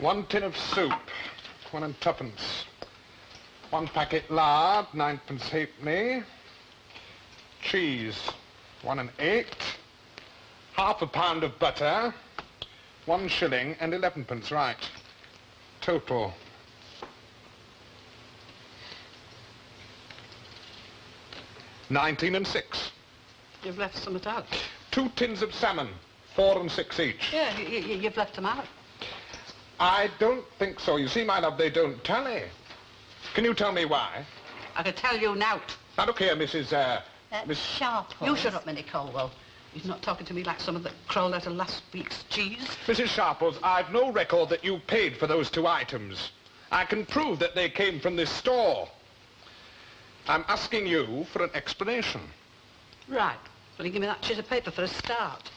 1 tin of soup, 1 and 2p. 1 packet lard, 9p halfpenny. Cheese, 1 and 8. Half a pound of butter, 1 shilling and 11p, right. Total. £19 and 6. You've left some out. 2 tins of salmon, 4 and 6 each. Yeah, you've left them out. I don't think so. You see, my love, they don't tally. Can you tell me why? I can tell you now. Now, look here, Mrs. Miss Sharples. You shut up, Minnie Colwell. You're not talking to me like some of that crawled out of last week's cheese. Mrs. Sharples, I've no record that you paid for those 2 items. I can prove that they came from this store. I'm asking you for an explanation. Right. Will you give me that sheet of paper for a start?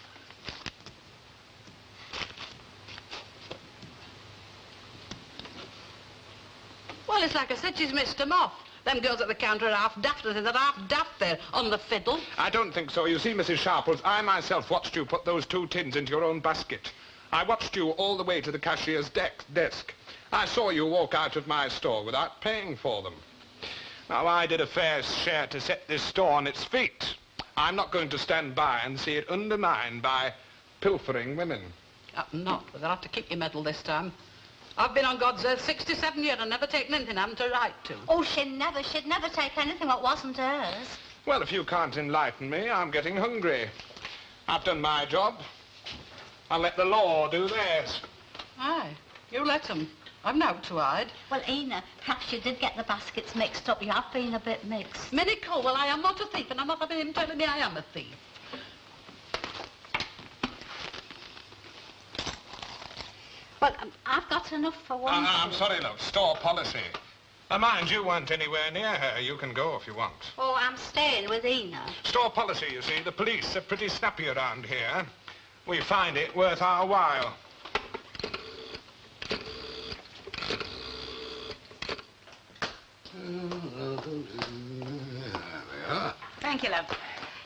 Well, it's like I said, she's missed them off. Them girls at the counter are half daft, and they're half daft there on the fiddle. I don't think so. You see, Mrs. Sharples, I myself watched you put those 2 tins into your own basket. I watched you all the way to the cashier's desk. I saw you walk out of my store without paying for them. Now, I did a fair share to set this store on its feet. I'm not going to stand by and see it undermined by pilfering women. Not, but they'll have to keep your medal this time. I've been on God's earth 67 years and never taken anything I haven't a right to. Oh, she'd never take anything that wasn't hers. Well, if you can't enlighten me, I'm getting hungry. I've done my job. I'll let the law do theirs. Aye, you let them. I've now to hide. Well, Ina, perhaps you did get the baskets mixed up. You have been a bit mixed. Minnie Colwell, I am not a thief, and I'm not having him telling me I am a thief. Well, I've got enough for one. I'm sorry, love. Store policy. Mind you weren't anywhere near her. You can go if you want. Oh, I'm staying with Ina. Store policy, you see. The police are pretty snappy around here. We find it worth our while. Thank you, love.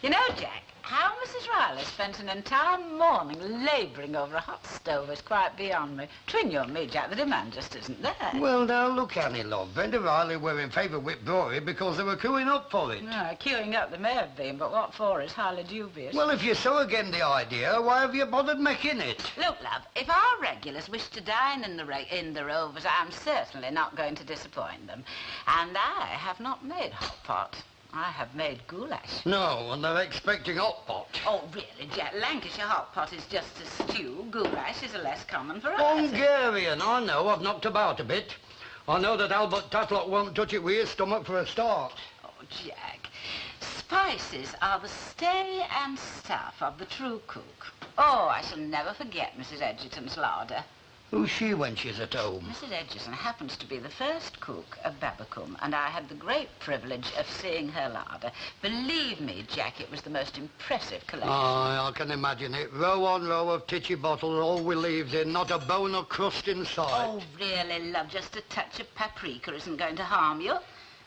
You know, Jack, how Mrs. Riley spent an entire morning labouring over a hot stove is quite beyond me. Between you and me, Jack, the demand just isn't there. Well, now, look, Annie, love. Brenda Riley were in favour with Brory because they were queuing up for it. No, queuing up they may have been, but what for is highly dubious. Well, if you're so against the idea, why have you bothered making it? Look, love, if our regulars wish to dine in the Rovers, I'm certainly not going to disappoint them. And I have not made hot pot. I have made goulash. No, and they're expecting hot pot. Oh, really, Jack? Lancashire hot pot is just a stew. Goulash is a less common variety. Hungarian, I know. I've knocked about a bit. I know that Albert Tatlock won't touch it with his stomach for a start. Oh, Jack, spices are the stay and staff of the true cook. Oh, I shall never forget Mrs. Edgerton's larder. Who's she when she's at home? Mrs. Edgerton happens to be the first cook of Babbacombe, and I had the great privilege of seeing her larder. Believe me, Jack, it was the most impressive collection. Aye, I can imagine it. Row on row of titchy bottles, all with leaves in, not a bone or crust inside. Oh, really, love, just a touch of paprika isn't going to harm you.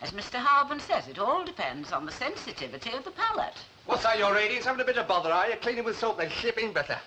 As Mr. Harben says, it all depends on the sensitivity of the palate. What's that you're reading? Having a bit of bother, are you? Cleaning with soap, then slipping better.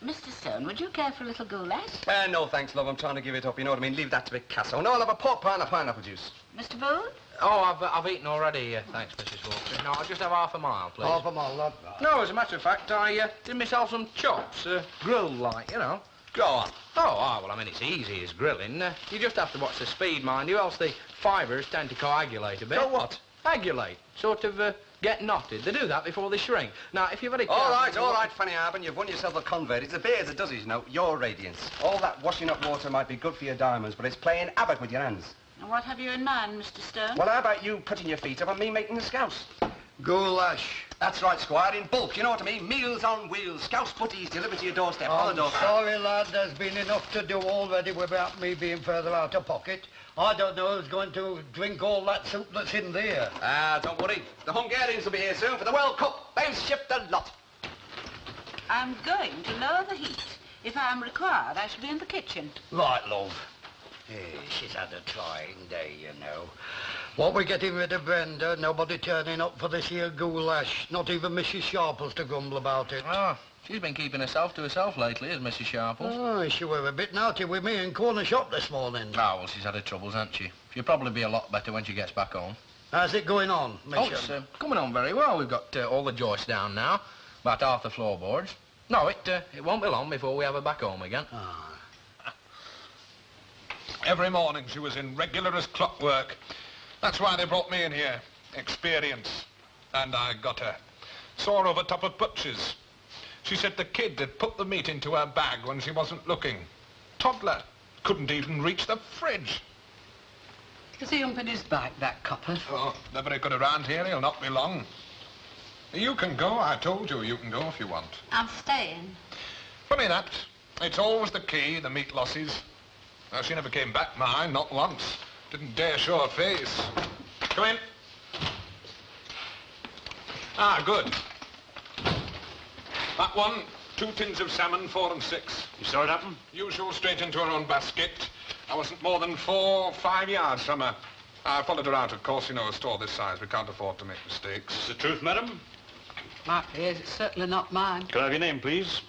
Mr. Stone, would you care for a little goulash? No, thanks, love. I'm trying to give it up. You know what I mean? Leave that to Picasso. No, I'll have a pork pie and a pineapple juice. Mr. Boone? Oh, I've eaten already. Thanks, Mrs. Walker. No, I'll just have half a mile, please. Half a mile, lad. No, as a matter of fact, I did myself some chops, grilled like, you know. Go on. Oh, well, I mean, it's easy as grilling. You just have to watch the speed, mind you, else the fibres tend to coagulate a bit. Go what? Coagulate. Sort of, get knotted. They do that before they shrink. Now, if you've had a All right, Fanny Harben, you've won yourself a convert. It's the beers that does it, you know, your radiance. All that washing up water might be good for your diamonds, but it's playing havoc with your hands. And what have you in mind, Mr. Stone? Well, how about you putting your feet up and me making the scouse? Goulash. That's right, Squire, in bulk, you know what I mean? Meals on wheels, scouse putties delivered to your doorstep. on the doorstep. Sorry, lad, there's been enough to do already without me being further out of pocket. I don't know who's going to drink all that soup that's in there. Don't worry. The Hungarians will be here soon for the World Cup. They've shipped a lot. I'm going to lower the heat. If I am required, I shall be in the kitchen. Right, love. She's had a trying day, you know. What we getting rid of Brenda? Nobody turning up for this here goulash. Not even Mrs. Sharples to grumble about it. Oh, she's been keeping herself to herself lately, has Mrs. Sharples. Oh, she were a bit naughty with me in corner shop this morning. Ah, well, she's had her troubles, hasn't she? She'll probably be a lot better when she gets back home. How's it going on, Miss? Oh, it's coming on very well. We've got all the joists down now, about half the floorboards. No, it won't be long before we have her back home again. Ah. Every morning she was in regular as clockwork. That's why they brought me in here. Experience. And I got her. Saw her over top of Butcher's. She said the kid had put the meat into her bag when she wasn't looking. Toddler. Couldn't even reach the fridge. Is he humping his back, that copper? Oh, they're very good around here. He'll not be long. You can go. I told you you can go if you want. I'm staying. Funny that. It's always the key, the meat losses. She never came back, mine, not once. Didn't dare show her face. Come in. Ah, good. That one, 2 tins of salmon, 4 and 6. You saw it happen? Usual straight into her own basket. I wasn't more than 4 or 5 yards from her. I followed her out, of course. You know, a store this size, we can't afford to make mistakes. Is the truth, madam? Might be, it's certainly not mine. Can I have your name, please?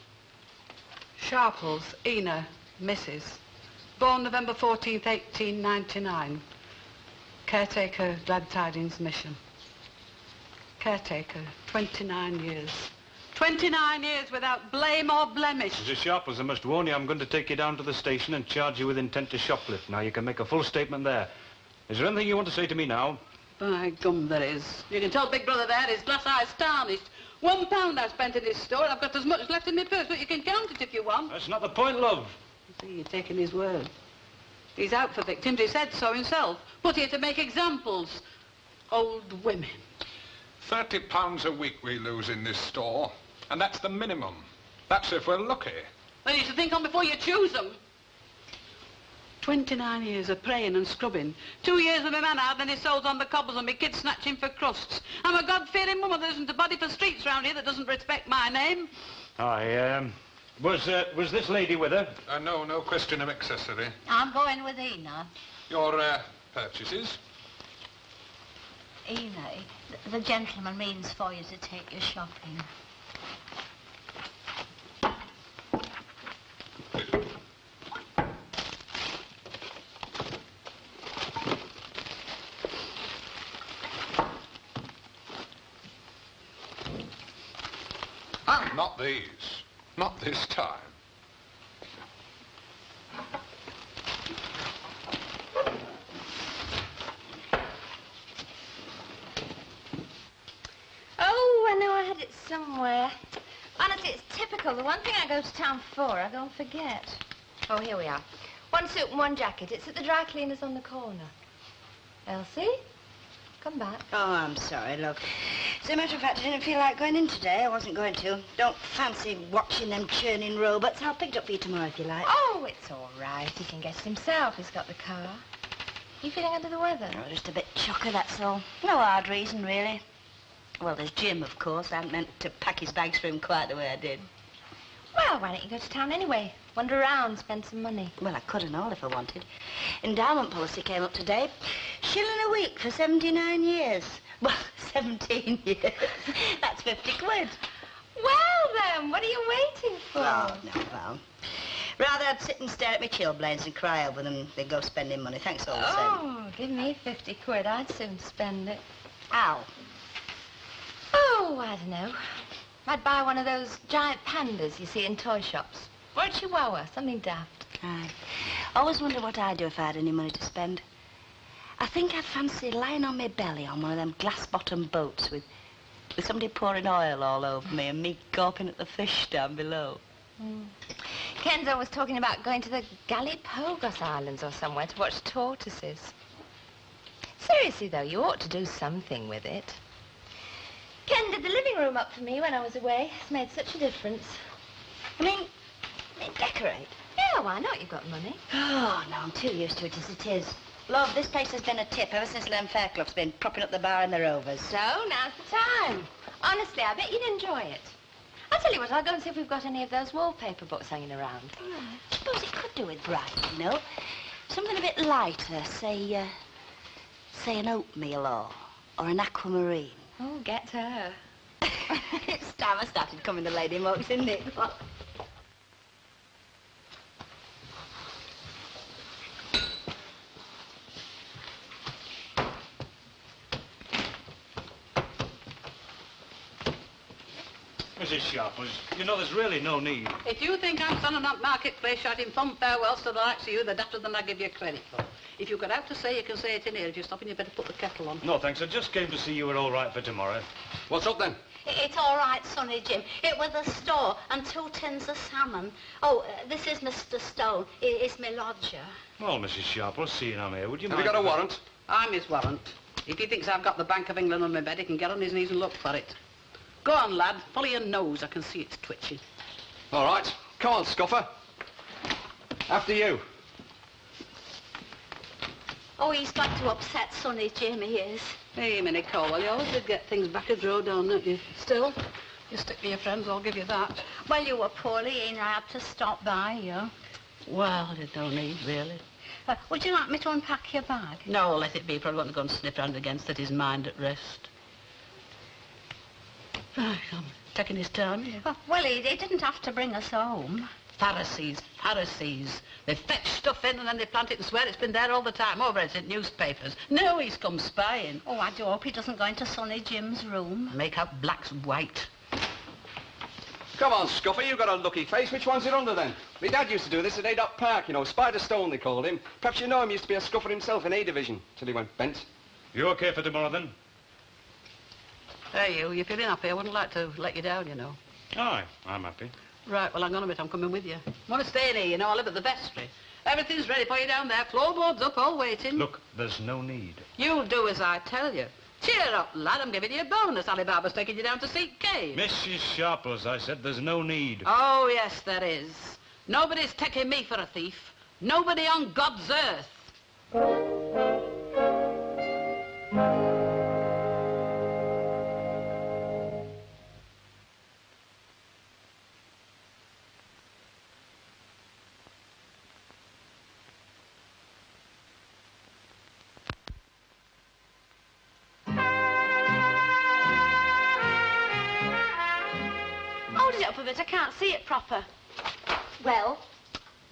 Sharples, Ina, Mrs. Born November 14th, 1899. Caretaker, Glad Tidings Mission. Caretaker, 29 years. 29 years without blame or blemish. Mrs. Sharples, I must warn you, I'm going to take you down to the station and charge you with intent to shoplift. Now, you can make a full statement there. Is there anything you want to say to me now? By gum, there is. You can tell Big Brother there his glass eye's tarnished. £1 I spent in his store, and I've got as much left in my purse, but you can count it if you want. That's not the point, love. You see, you're taking his word. He's out for victims, he said so himself. Put here to make examples. Old women. £30 a week we lose in this store, and that's the minimum. That's if we're lucky. Then you should think on before you choose them. 29 years of praying and scrubbing. 2 years with my man out, then his soul's on the cobbles and my kids snatching for crusts. I'm a God-fearing woman. There isn't a body for streets round here that doesn't respect my name. Was this lady with her? No question of accessory. I'm going with Ina. Your, purchases? Ina, the gentleman means for you to take you shopping. Ah, not these. Not this time. Oh, I know I had it somewhere. Honestly, it's typical. The one thing I go to town for, I go and forget. Oh, here we are. 1 suit and 1 jacket. It's at the dry cleaners on the corner. Elsie? Come back. Oh, I'm sorry, look. As a matter of fact, I didn't feel like going in today. I wasn't going to. Don't fancy watching them churning robots. I'll pick it up for you tomorrow if you like. Oh, it's all right. He can get it himself. He's got the car. You feeling under the weather? Oh, just a bit chocker, that's all. No hard reason, really. Well, there's Jim, of course. I hadn't meant to pack his bags for him quite the way I did. Well, why don't you go to town anyway? Wander around, spend some money. Well, I could and all if I wanted. Endowment policy came up today. £1 a week for 79 years. Well, 17 years. That's 50 quid. Well, then, what are you waiting for? Oh, no, well. Rather I'd sit and stare at my chilblains and cry over them than go spending money. Thanks all the same. Oh, give me 50 quid. I'd soon spend it. Ow. Oh, I don't know. I'd buy one of those giant pandas you see in toy shops. Or a chihuahua, something daft. Aye. Always wonder what I'd do if I had any money to spend. I think I'd fancy lying on my belly on one of them glass-bottom boats with somebody pouring oil all over me and me gawping at the fish down below. Kenzo was talking about going to the Galapagos Islands or somewhere to watch tortoises. Seriously, though, you ought to do something with it. Ken did the living room up for me when I was away. It's made such a difference. I mean, decorate. Yeah, why not? You've got money. Oh, no, I'm too used to it as it is. Love, this place has been a tip ever since Len Fairclough's been propping up the bar in the Rovers. So, now's the time. Honestly, I bet you'd enjoy it. I'll tell you what, I'll go and see if we've got any of those wallpaper books hanging around. I suppose it could do with bright, you know. Something a bit lighter, say, Say an oatmeal or an aquamarine. Oh, get her. It's time I started coming the lady mugs, isn't it? Mrs. Sharples, you know there's really no need. If you think I'm standing up marketplace shouting fond farewells to the likes of you, they're dafter than I give you credit for. If you've got out to say, you can say it in here. If you're stopping, you better put the kettle on. No, thanks. I just came to see you were all right for tomorrow. What's up, then? It's all right, Sonny Jim. It was the store and 2 tins of salmon. Oh, this is Mr. Stone. It's my lodger. Well, Mrs. Sharples, seeing I'm here, would you Have mind... you got a warrant? I'm his warrant. If he thinks I've got the Bank of England on my bed, he can get on his knees and look for it. Go on, lad. Follow your nose. I can see it's twitching. All right. Come on, scuffer. After you. Oh, he's got to upset Sonny Jim, he is. Hey, Minnie Colwell, you always did get things back a draw down, don't you? Still, you stick to your friends, I'll give you that. Well, you were poorly and I had to stop by you. Well, there's no need, really. Would you like me to unpack your bag? No, let it be. Probably want to go and sniff round again, set his mind at rest. Right, I'm taking his time, yeah. Well, he didn't have to bring us home. Pharisees, Pharisees. They fetch stuff in and then they plant it and swear it's been there all the time. Over it's in newspapers. No, he's come spying. Oh, I do hope he doesn't go into Sonny Jim's room. Make out black's white. Come on, scuffer, you've got a lucky face. Which one's it under, then? My dad used to do this at Adoc Park, you know. Spider Stone, they called him. Perhaps you know him used to be a scuffer himself in A Division, till he went bent. You okay for tomorrow, then? Hey, you're feeling happy. I wouldn't like to let you down, you know. Aye, I'm happy. Right, well, hang on a bit. I'm coming with you. Want to stay in here, you know. I live at the vestry. Everything's ready for you down there. Floorboards up, all waiting. Look, there's no need. You'll do as I tell you. Cheer up, lad. I'm giving you a bonus. Alibaba's taking you down to Seat Cave. Mrs. Sharples, I said there's no need. Oh, yes, there is. Nobody's taking me for a thief. Nobody on God's earth. Hold it up a bit. I can't see it proper. Well,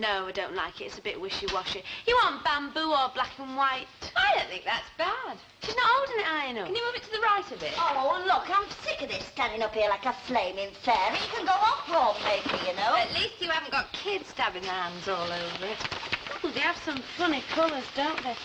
No, I don't like it. It's a bit wishy-washy. You want bamboo or black and white? I don't think that's bad. She's not holding it high enough. Can you move it to the right a bit? Oh, look, I'm sick of this standing up here like a flaming fairy. You can go off homemaker, you know. At least you haven't got kids stabbing their hands all over it. Oh, they have some funny colours, don't they?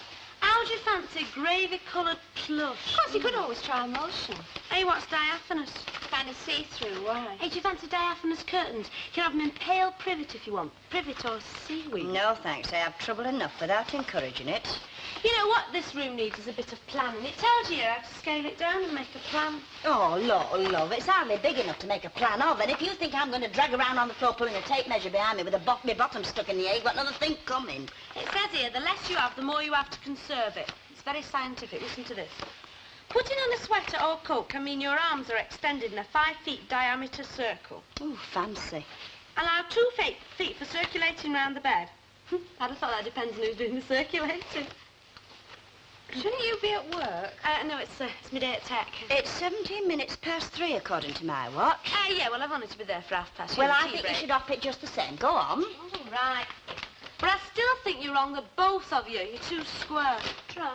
How do you fancy gravy-coloured plush? Of course, you could always try emulsion. Hey, what's diaphanous? Kind of see-through, why? Hey, do you fancy diaphanous curtains? You can have them in pale privet if you want. Privet or seaweed. No, thanks. I have trouble enough without encouraging it. You know what this room needs is a bit of planning. It tells you how to scale it down and make a plan. Oh, love, it's hardly big enough to make a plan of. And if you think I'm going to drag around on the floor pulling a tape measure behind me with my bottom stuck in the air, you've got another thing coming. It says here, the less you have, the more you have to conserve it. It's very scientific. Listen to this. Putting on a sweater or coat can mean your arms are extended in a 5-foot diameter circle. Ooh, fancy. Allow 2 feet for circulating round the bed. I'd have thought that depends on who's doing the circulating. Shouldn't you be at work? No, it's my day at tech. It's 17 minutes past 3, according to my watch. Yeah, well, I've only to be there for 1/2 past. Well, I think you should op it just the same. Go on. Oh, right. But I still think you're wrong, the both of you. You're too square. Try.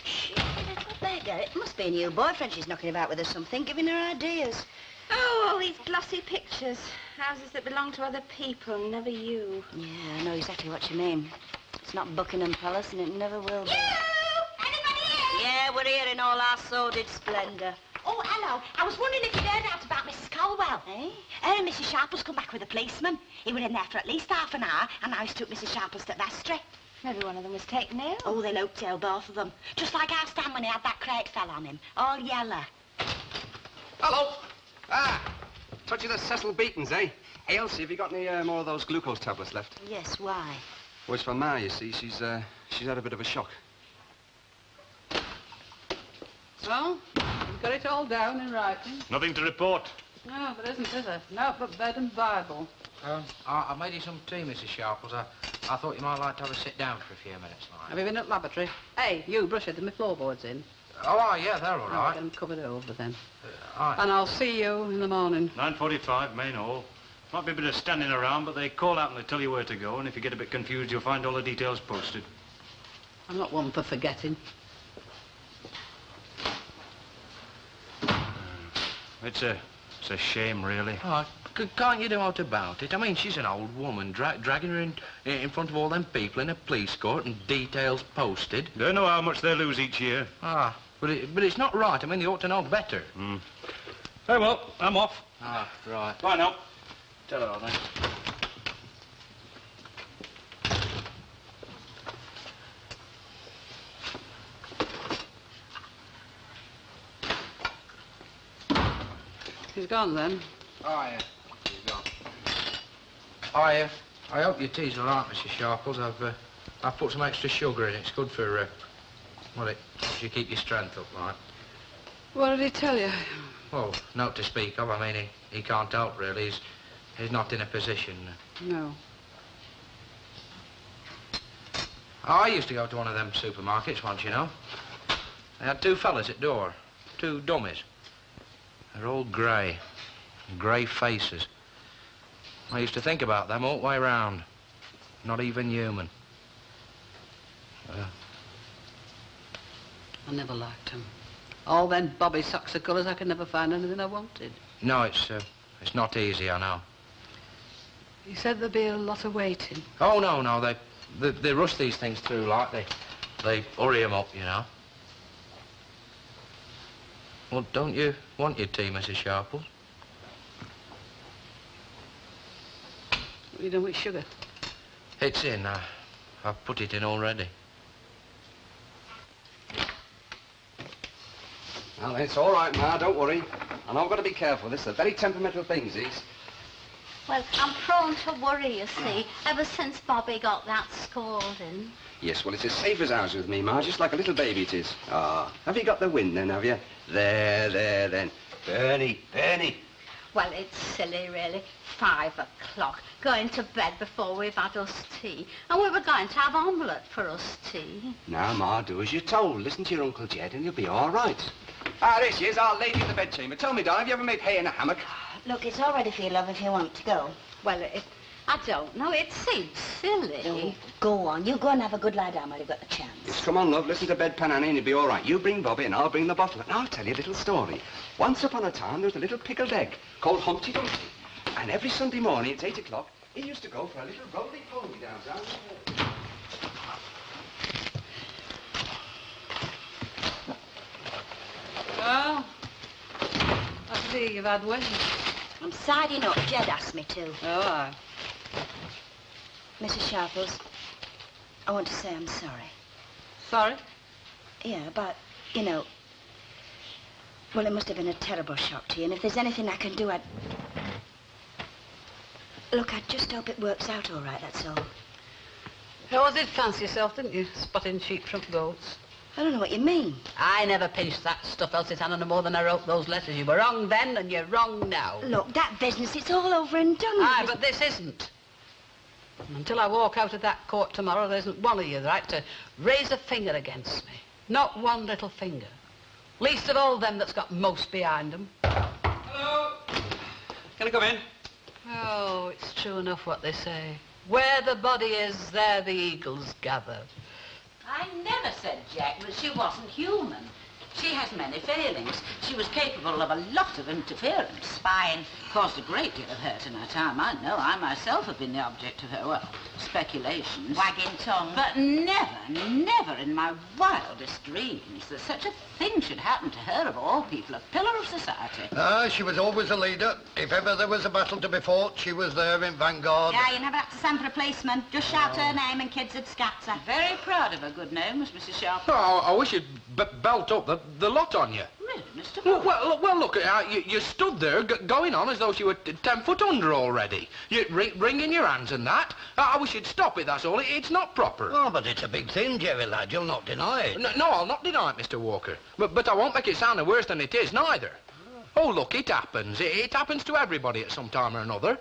Shit, little beggar. It must be a new boyfriend she's knocking about with or something, giving her ideas. Oh, all these glossy pictures. Houses that belong to other people, never you. Yeah, I know exactly what you mean. It's not Buckingham Palace, and it never will be. anybody here? Yeah, we're here in all our sordid splendour. Oh, hello. I was wondering if you'd heard out about Mrs. Colwell. Eh? Mrs. Sharple's come back with a policeman. He was in there for at least half an hour, and now he's took Mrs. Sharple's to the vestry. Maybe one of them was taken ill. Oh, they looked ill, both of them. Just like our Stan when he had that crate fell on him. All yellow. Hello. Touch of the Cecil Beatons, eh? Hey, Elsie, have you got any more of those glucose tablets left? Yes, why? Well, it's for Ma, you see. She's had a bit of a shock. Well, you've got it all down in writing. Nothing to report. No, there isn't, is there? No, but bed and Bible. I made you some tea, Mrs. Sharples. I thought you might like to have a sit down for a few minutes, like. Have you been at the laboratory? Hey, you, brush it, my floorboards in. Oh, yeah, they're all I'll right. get them covered over then. All right. And I'll see you in the morning. 9:45, main hall. Might be a bit of standing around, but they call out and they tell you where to go, and if you get a bit confused, you'll find all the details posted. I'm not one for forgetting. It's a shame, really. Oh, can't you do out about it? I mean, she's an old woman, dragging her in front of all them people in a police court and details posted. They know how much they lose each year. Ah, but it's not right. I mean, they ought to know better. Very well, I'm off. Ah, right. Bye now. Tell her all then. He's gone then. Oh, yeah. He's gone. I hope your tea's all right, Mrs. Sharples. I've put some extra sugar in it. It's good for, well, it helps you keep your strength up, like. What did he tell you? Well, not to speak of. I mean, he can't help, really. He's not in a position. No. I used to go to one of them supermarkets once, you know. They had two fellas at door. Two dummies. They're all grey. Grey faces. I used to think about them all the way round. Not even human. I never liked him. All them bobby socks of colours, I could never find anything I wanted. No, it's not easy, I know. He said there'd be a lot of waiting. Oh, no, they rush these things through like they hurry them up, you know. Well, don't you want your tea, Mrs. Sharples? What you done with sugar? It's in. I've put it in already. Well, it's all right, Ma, don't worry. And I've got to be careful. This is a very temperamental thing, these. Well, I'm prone to worry, you see, ever since Bobby got that scolding. Yes, well, it's as safe as ours with me, Ma, just like a little baby it is. Ah, have you got the wind then, have you? There, then. Bernie. Well, it's silly, really. 5 o'clock, going to bed before we've had us tea. And we were going to have omelette for us tea. Now, Ma, do as you're told. Listen to your Uncle Jed and you'll be all right. Ah, there she is, our lady in the bedchamber. Tell me, darling, have you ever made hay in a hammock? Look, it's all ready for you, love, if you want to go. Well, I don't know. It seems silly. No, go on. You go and have a good lie down while you've got the chance. Yes, come on, love. Listen to Bedpan Annie and you'll be all right. You bring Bobby and I'll bring the bottle. And I'll tell you a little story. Once upon a time, there was a little pickled egg called Humpty Dumpty. And every Sunday morning at 8 o'clock, he used to go for a little roly-poly down there. Well, I see you've had wind. I'm siding up. Jed asked me to. Oh, aye. Mrs. Sharples, I want to say I'm sorry. Sorry? Yeah, but, you know, well, it must have been a terrible shock to you, and if there's anything I can do, Look, I just hope it works out all right, that's all. You always did fancy yourself, didn't you? Spotting sheep from goats. I don't know what you mean. I never pinched that stuff, else it's no more than I wrote those letters. You were wrong then, and you're wrong now. Look, that business, it's all over and done. Aye, but this isn't. And until I walk out of that court tomorrow, there isn't one of you right to raise a finger against me. Not one little finger. Least of all them that's got most behind them. Hello? Can I come in? Oh, it's true enough what they say. Where the body is, there the eagles gather. I never said, Jack, that she wasn't human. She has many failings. She was capable of a lot of interference. Spying. Caused a great deal of hurt in her time. I know. I myself have been the object of her, well, speculations. Wagging tongue. But never in my wildest dreams that such a thing should happen to her, of all people, a pillar of society. She was always a leader. If ever there was a battle to be fought, she was there in vanguard. Yeah, you never had to send for a policeman. Just shout her name and kids would scatter. Very proud of her good name, was Mrs. Sharp. Oh, I wish you'd belt up the lot on you. Really, Mr. Well, look, you stood there going on as though you were 10 foot under already. You wringing your hands and that. I wish you'd stop it, that's all. It's not proper. Oh, but it's a big thing, Jerry lad. You'll not deny it. No, I'll not deny it, Mr. Walker. But I won't make it sound worse than it is, neither. Oh, look, it happens. It happens to everybody at some time or another.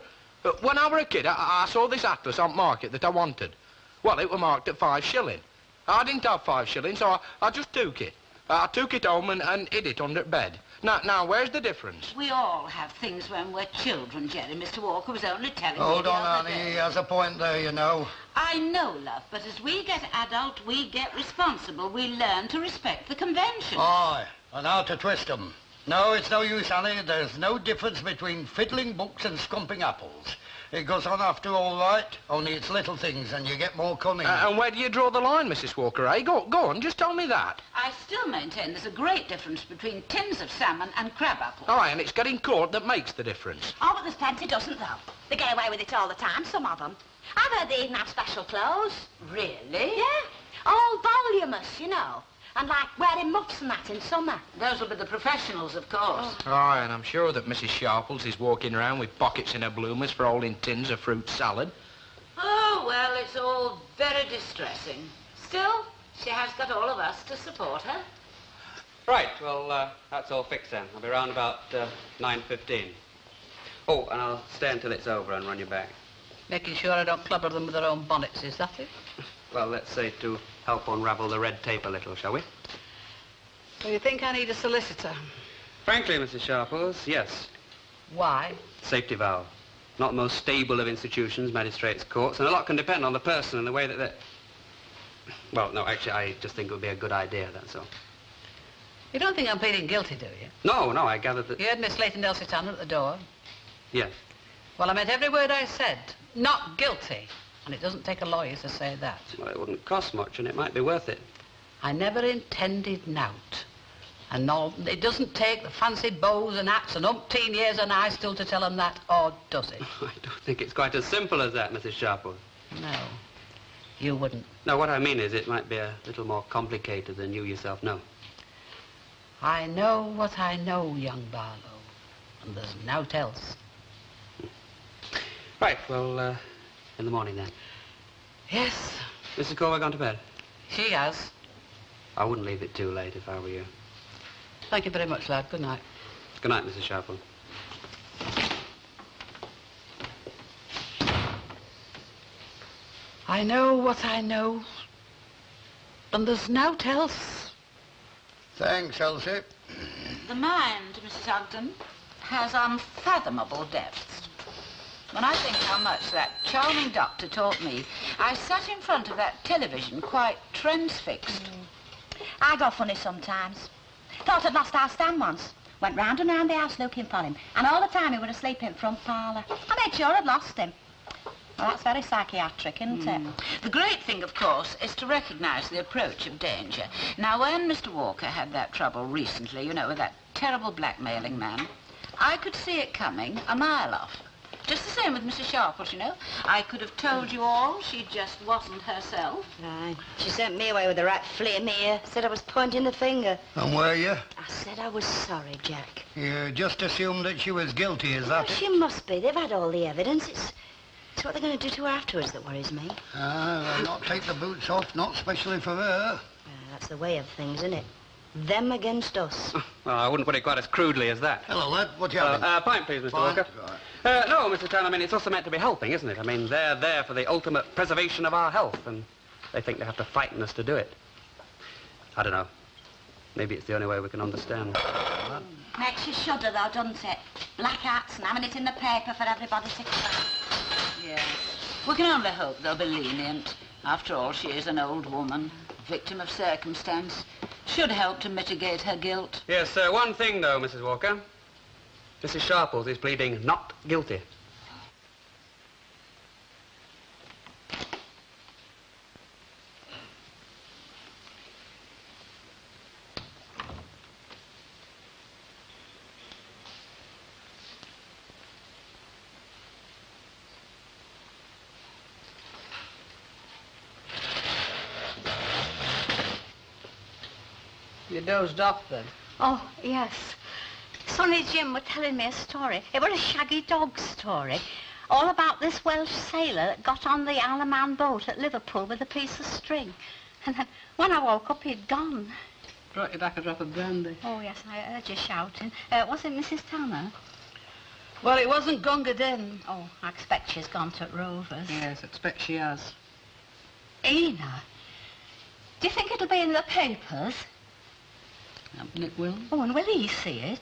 When I were a kid, I saw this atlas on market that I wanted. Well, it was marked at 5 shilling. I didn't have 5 shillings, so I just took it. I took it home and hid it under bed. Now, where's the difference? We all have things when we're children, Jerry. Mr. Walker was only telling me Hold the on, other Annie. day. He has a point there, you know. I know, love, but as we get adult, we get responsible. We learn to respect the conventions. Aye, and how to twist them. No, it's no use, Annie. There's no difference between fiddling books and scumping apples. It goes on after all right, only it's little things and you get more cunning. And where do you draw the line, Mrs. Walker, eh? Go on, just tell me that. I still maintain there's a great difference between tins of salmon and crab apples. Aye, and it's getting caught that makes the difference. Oh, but there's plenty doesn't, though. They get away with it all the time, some of them. I've heard they even have special clothes. Really? Yeah. All voluminous, you know. And like wearing muffs and that in summer. Those will be the professionals, of course. Aye, and I'm sure that Mrs. Sharples is walking around with pockets in her bloomers for holding tins of fruit salad. Oh, well, it's all very distressing. Still, she has got all of us to support her. Right, well, that's all fixed then. I'll be round about 9:15. Oh, and I'll stay until it's over and run you back. Making sure I don't clobber them with their own bonnets, is that it? Well, let's say to help unravel the red tape a little, shall we? Do you think I need a solicitor? Frankly, Mrs. Sharples, yes. Why? Safety valve. Not the most stable of institutions, magistrates' courts, and a lot can depend on the person and the way that they... Well, no, actually, I just think it would be a good idea, that's all. You don't think I'm pleading guilty, do you? No, I gathered that... You heard Miss Leighton Elsie Tanner at the door? Yes. Well, I meant every word I said. Not guilty. And it doesn't take a lawyer to say that. Well, it wouldn't cost much, and it might be worth it. I never intended nout. And no, it doesn't take the fancy bows and hats and umpteen years and I still to tell them that, or does it? I don't think it's quite as simple as that, Mrs. Sharples. No, you wouldn't. No, what I mean is it might be a little more complicated than you yourself know. I know what I know, young Barlow, and there's nought else. Right, well, in the morning then. Yes. Mrs. Corway gone to bed? She has. I wouldn't leave it too late if I were you. Thank you very much, lad. Good night. Good night, Mrs. Sharples. I know what I know, and there's nought else. Thanks, Elsie. The mind, Mrs. Ogden, has unfathomable depths. When I think how much that charming doctor taught me, I sat in front of that television quite transfixed. I go funny sometimes. Thought I'd lost our Stan once. Went round and round the house looking for him. And all the time he was asleep in front parlour. I made sure I'd lost him. Well, that's very psychiatric, isn't it? The great thing, of course, is to recognise the approach of danger. Now, when Mr. Walker had that trouble recently, you know, with that terrible blackmailing man, I could see it coming a mile off. Just the same with Mrs. Sharples, you know. I could have told you all. She just wasn't herself. Aye. She sent me away with the right flame here. Said I was pointing the finger. And were you? I said I was sorry, Jack. You just assumed that she was guilty, is that it? She must be. They've had all the evidence. It's what they're going to do to her afterwards that worries me. They'll not take the boots off, not especially for her. That's the way of things, isn't it? Them against us. Well, I wouldn't put it quite as crudely as that. Hello, lad. What you having? Pint, please, Mr. Pint? Walker. Right. No, Mr. Tan, I mean, it's also meant to be helping, isn't it? I mean, they're there for the ultimate preservation of our health, and they think they have to frighten us to do it. I don't know. Maybe it's the only way we can understand. Makes you shudder, though, doesn't it? Black hats and having it in the paper for everybody to see. Yes. We can only hope they'll be lenient. After all, she is an old woman, victim of circumstance. Should help to mitigate her guilt. Yes, one thing, though, Mrs. Walker. Mrs. Sharples is pleading not guilty. You dozed off then? Oh, yes. Sonny Jim were telling me a story. It was a shaggy dog story. All about this Welsh sailor that got on the Isle of Man boat at Liverpool with a piece of string. And then when I woke up, he'd gone. Brought you back a drop of brandy. Oh, yes, I heard you shouting. Was it Mrs. Tanner? Well, it wasn't Gunga Din. Oh, I expect she's gone to Rovers. Yes, I expect she has. Ena, do you think it'll be in the papers? It will. Oh, and will he see it?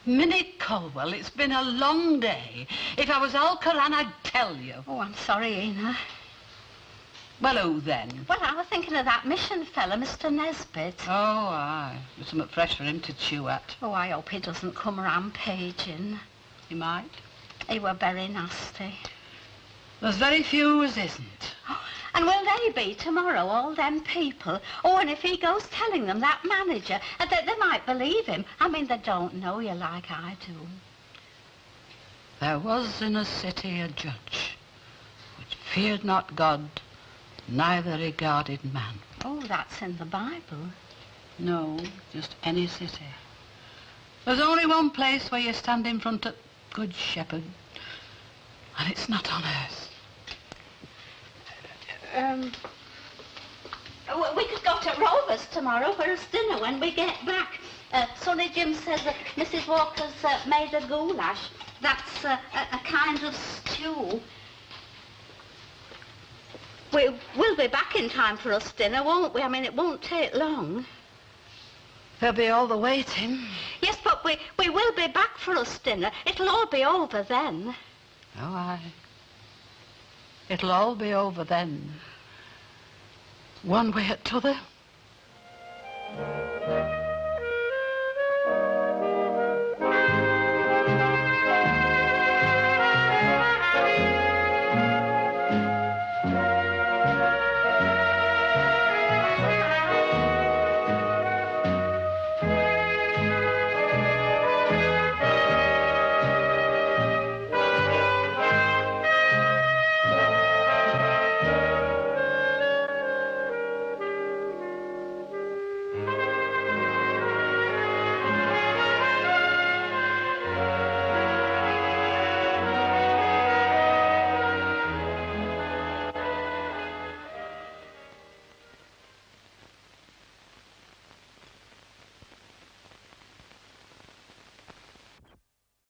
Minnie Colwell, it's been a long day. If I was Al-Quran, I'd tell you. Oh, I'm sorry, Ena. Well, who then? Well, I was thinking of that mission fella, Mr. Nesbitt. Oh, aye. There's something fresh for him to chew at. Oh, I hope he doesn't come rampaging. He might. He were very nasty. There's very few as isn't. Oh, and will they be tomorrow, all them people? Oh, and if he goes telling them, that manager, that they might believe him. I mean, they don't know you like I do. There was in a city a judge, which feared not God, neither regarded man. Oh, that's in the Bible. No, just any city. There's only one place where you stand in front of Good Shepherd, and it's not on earth. We could go to Rover's tomorrow for his dinner when we get back. Sonny Jim says that Mrs. Walker's made a goulash. That's a kind of stew. We'll be back in time for us dinner, won't we? I mean, it won't take long. There'll be all the waiting. Yes, but we will be back for us dinner. It'll all be over then. Oh, aye. It'll all be over then. One way or t'other.